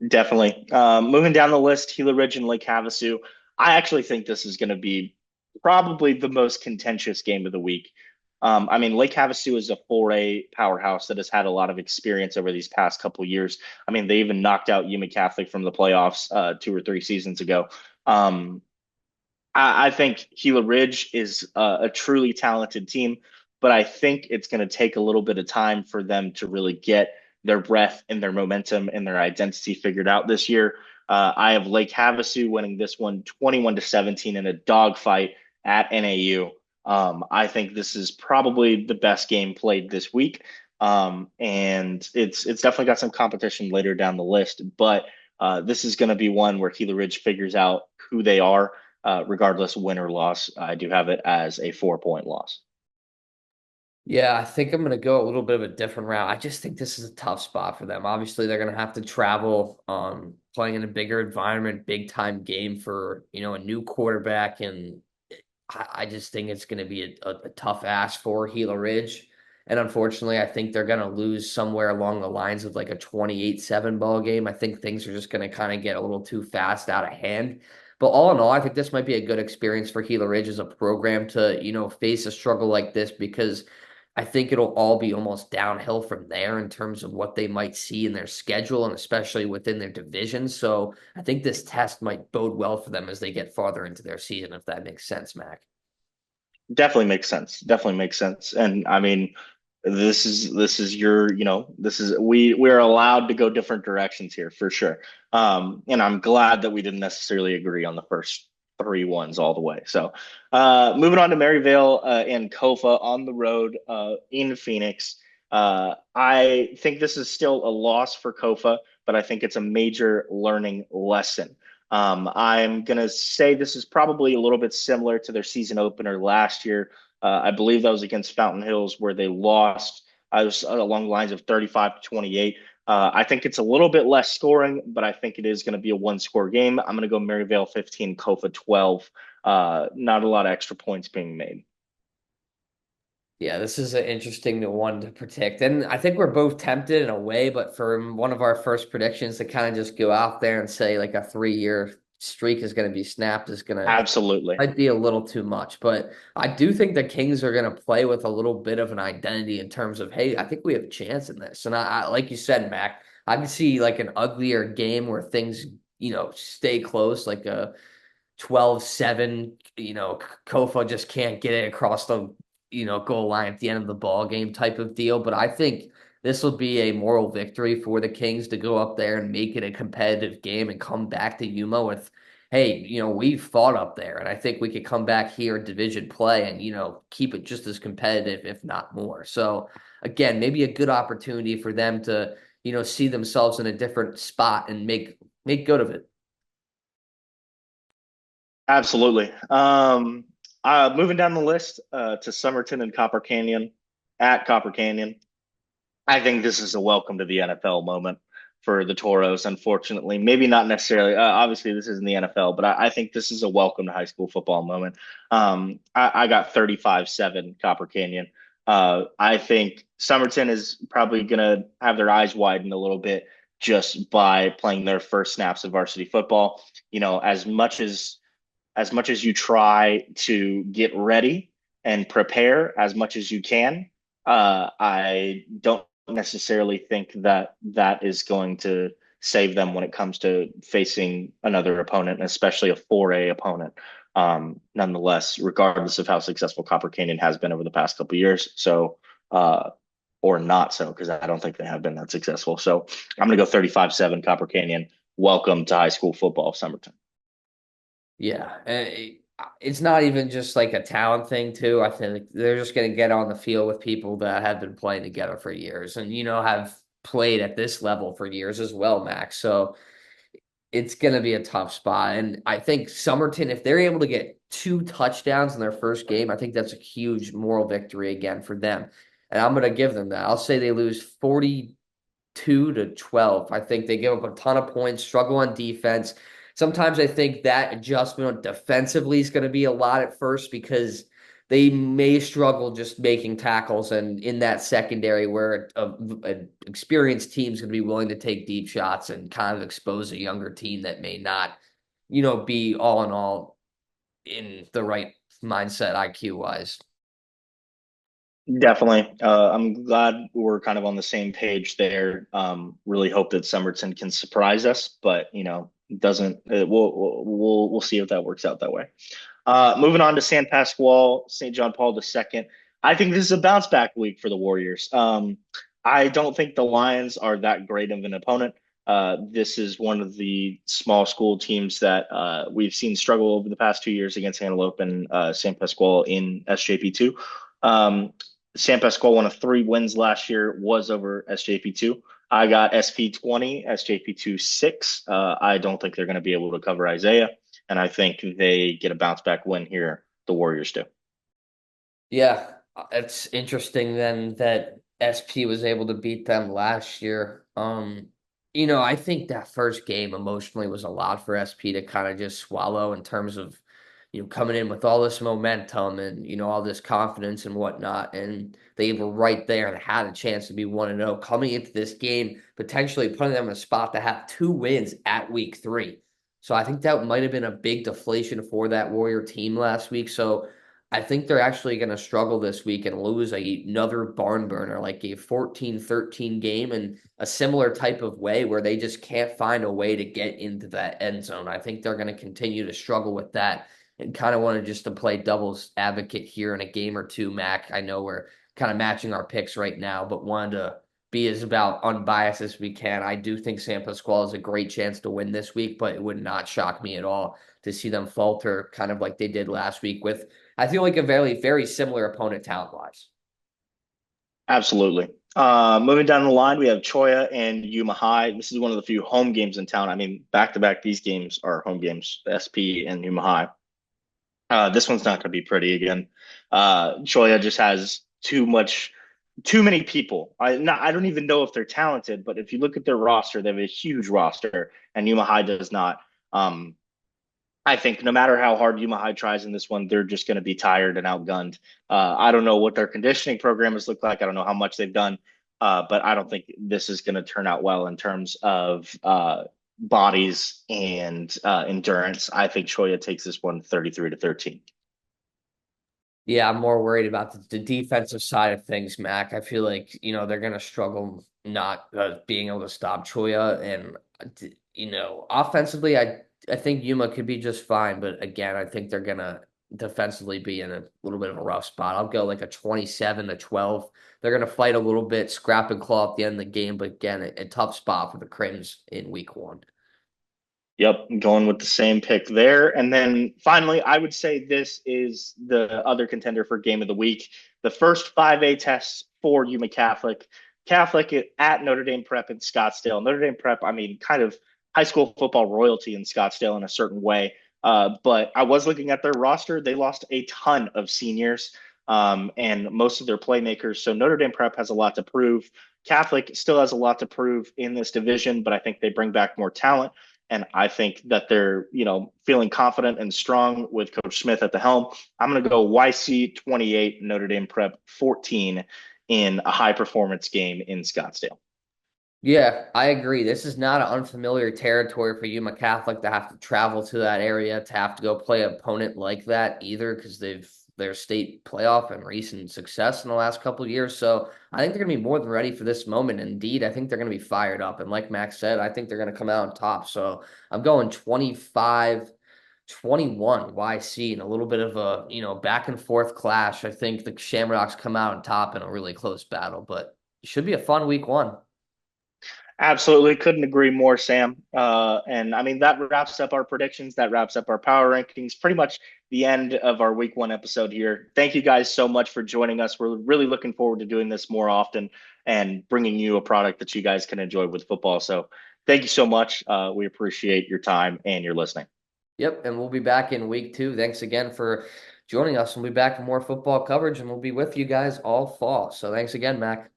Definitely. Moving down the list, Gila Ridge and Lake Havasu. I actually think this is going to be probably the most contentious game of the week. I mean, Lake Havasu is a 4A powerhouse that has had a lot of experience over these past couple of years. I mean, they even knocked out Yuma Catholic from the playoffs 2 or 3 seasons ago. Um, I think Gila Ridge is a truly talented team, but I think it's going to take a little bit of time for them to really get their breath and their momentum and their identity figured out this year. I have Lake Havasu winning this one 21-17 in a dogfight at NAU. I think this is probably the best game played this week. And it's definitely got some competition later down the list, but this is going to be one where Gila Ridge figures out who they are regardless win or loss. I do have it as a 4 point loss. Yeah, I think I'm going to go a little bit of a different route. I just think this is a tough spot for them. Obviously, they're going to have to travel, playing in a bigger environment, big time game for, a new quarterback. And I just think it's going to be a tough ask for Gila Ridge. And unfortunately, I think they're going to lose somewhere along the lines of like a 28-7 ball game. I think things are just going to kind of get a little too fast out of hand. But all in all, I think this might be a good experience for Gila Ridge as a program to, face a struggle like this because I think it'll all be almost downhill from there in terms of what they might see in their schedule and especially within their division. So I think this test might bode well for them as they get farther into their season, if that makes sense, Mac. Definitely makes sense. Definitely makes sense. And I mean, this is your, this is we're allowed to go different directions here for sure. And I'm glad that we didn't necessarily agree on the first three ones all the way. So moving on to Maryvale and Kofa on the road in Phoenix. I think this is still a loss for Kofa, but I think it's a major learning lesson. I'm going to say this is probably a little bit similar to their season opener last year. I believe that was against Fountain Hills where they lost. I was along the lines of 35-28. I think it's a little bit less scoring, but I think it is going to be a one-score game. I'm going to go Maryvale 15, Kofa 12. Not a lot of extra points being made. Yeah, this is an interesting one to predict. And I think we're both tempted in a way, but for one of our first predictions to kind of just go out there and say like a 3-year streak is going to be snapped is going to Absolutely. might be a little too much. But I do think the Kings are going to play with a little bit of an identity in terms of, hey, I think we have a chance in this. And like you said, Mac, I can see like an uglier game where things, stay close, like a 12-7, Kofa just can't get it across the, goal line at the end of the ball game type of deal. But I think this will be a moral victory for the Kings to go up there and make it a competitive game and come back to Yuma with, hey, we've fought up there. And I think we could come back here in division play and, keep it just as competitive, if not more. So again, maybe a good opportunity for them to, see themselves in a different spot and make good of it. Absolutely. Moving down the list to Somerton and Copper Canyon at Copper Canyon. I think this is a welcome to the NFL moment for the Toros, unfortunately. Maybe not necessarily. Obviously, this isn't the NFL, but I think this is a welcome to high school football moment. I got 35-7 Copper Canyon. I think Somerton is probably going to have their eyes widen a little bit just by playing their first snaps of varsity football. As much as you try to get ready and prepare as much as you can, I don't necessarily think that that is going to save them when it comes to facing another opponent, especially a 4A opponent. Nonetheless, regardless of how successful Copper Canyon has been over the past couple of years, so or not so, because I don't think they have been that successful. So I'm going to go 35-7 Copper Canyon. Welcome to high school football, Summerton. Yeah, and it's not even just like a talent thing too. I think they're just going to get on the field with people that have been playing together for years and have played at this level for years as well, Max. So it's going to be a tough spot. And I think Summerton, if they're able to get 2 touchdowns in their first game, I think that's a huge moral victory again for them. And I'm going to give them that. I'll say they lose 42-12. I think they give up a ton of points, struggle on defense. Sometimes I think that adjustment defensively is going to be a lot at first because they may struggle just making tackles and in that secondary where an experienced team's going to be willing to take deep shots and kind of expose a younger team that may not, be all in all in the right mindset IQ wise. Definitely. I'm glad we're kind of on the same page there. Really hope that Summerton can surprise us, but it doesn't. We'll see if that works out that way. Moving on to San Pasqual, St. John Paul II. I think this is a bounce back week for the Warriors. I don't think the Lions are that great of an opponent. This is one of the small school teams that we've seen struggle over the past 2 years against Antelope and San Pasqual in SJP2. Um, San Pasqual, one of three wins last year, was over SJP2. I got SP20, SJP2 6. I don't think they're going to be able to cover Isaiah, and I think they get a bounce back win here. The Warriors do. Yeah, it's interesting then that SP was able to beat them last year. I think that first game emotionally was a lot for SP to kind of just swallow in terms of, coming in with all this momentum and, all this confidence and whatnot. And they were right there and had a chance to be 1-0 coming into this game, potentially putting them in a spot to have 2 wins at week 3. So I think that might have been a big deflation for that Warrior team last week. So I think they're actually going to struggle this week and lose another barn burner, like a 14-13 game in a similar type of way where they just can't find a way to get into that end zone. I think they're going to continue to struggle with that and kind of wanted just to play devil's advocate here in a game or two, Mac. I know we're kind of matching our picks right now, but wanted to be as about unbiased as we can. I do think San Pasquale has a great chance to win this week, but it would not shock me at all to see them falter kind of like they did last week with, I feel like, a very, very similar opponent talent wise. Absolutely. Moving down the line, we have Choya and Yuma High. This is one of the few home games in town. I mean, back to back, these games are home games, SP and Yuma High. This one's not going to be pretty again. Choya just has too many people. I don't even know if they're talented, but if you look at their roster, they have a huge roster, and Yuma High does not. Um, I think no matter how hard Yuma High tries in this one, they're just going to be tired and outgunned. I don't know what their conditioning program has looked like. I don't know how much they've done, but I don't think this is going to turn out well in terms of bodies and endurance. I think Choya takes this one 33-13. Yeah, I'm more worried about the defensive side of things, Mac. I feel like, they're going to struggle not being able to stop Choya. And, offensively, I think Yuma could be just fine. But again, I think they're going to defensively be in a little bit of a rough spot. I'll go like a 27-12. They're going to fight a little bit, scrap and claw at the end of the game. But again, a tough spot for the Crims in week 1. Yep, going with the same pick there. And then finally, I would say this is the other contender for game of the week. The first 5A tests for Yuma Catholic. Catholic at Notre Dame Prep in Scottsdale. Notre Dame Prep, I mean, kind of high school football royalty in Scottsdale in a certain way. But I was looking at their roster. They lost a ton of seniors and most of their playmakers. So Notre Dame Prep has a lot to prove. Catholic still has a lot to prove in this division, but I think they bring back more talent. And I think that they're, feeling confident and strong with Coach Smith at the helm. I'm going to go YC 28, Notre Dame Prep 14 in a high performance game in Scottsdale. Yeah, I agree. This is not an unfamiliar territory for Yuma Catholic to have to travel to that area to have to go play an opponent like that either because they've their state playoff and recent success in the last couple of years. So I think they're going to be more than ready for this moment. Indeed, I think they're going to be fired up. And like Max said, I think they're going to come out on top. So I'm going 25-21 YC and a little bit of a, back and forth clash. I think the Shamrocks come out on top in a really close battle, but it should be a fun week 1. Absolutely. Couldn't agree more, Sam. And I mean, that wraps up our predictions. That wraps up our power rankings. Pretty much the end of our week 1 episode here. Thank you guys so much for joining us. We're really looking forward to doing this more often and bringing you a product that you guys can enjoy with football. So thank you so much. We appreciate your time and your listening. Yep. And we'll be back in week 2. Thanks again for joining us. We'll be back for more football coverage and we'll be with you guys all fall. So thanks again, Mac.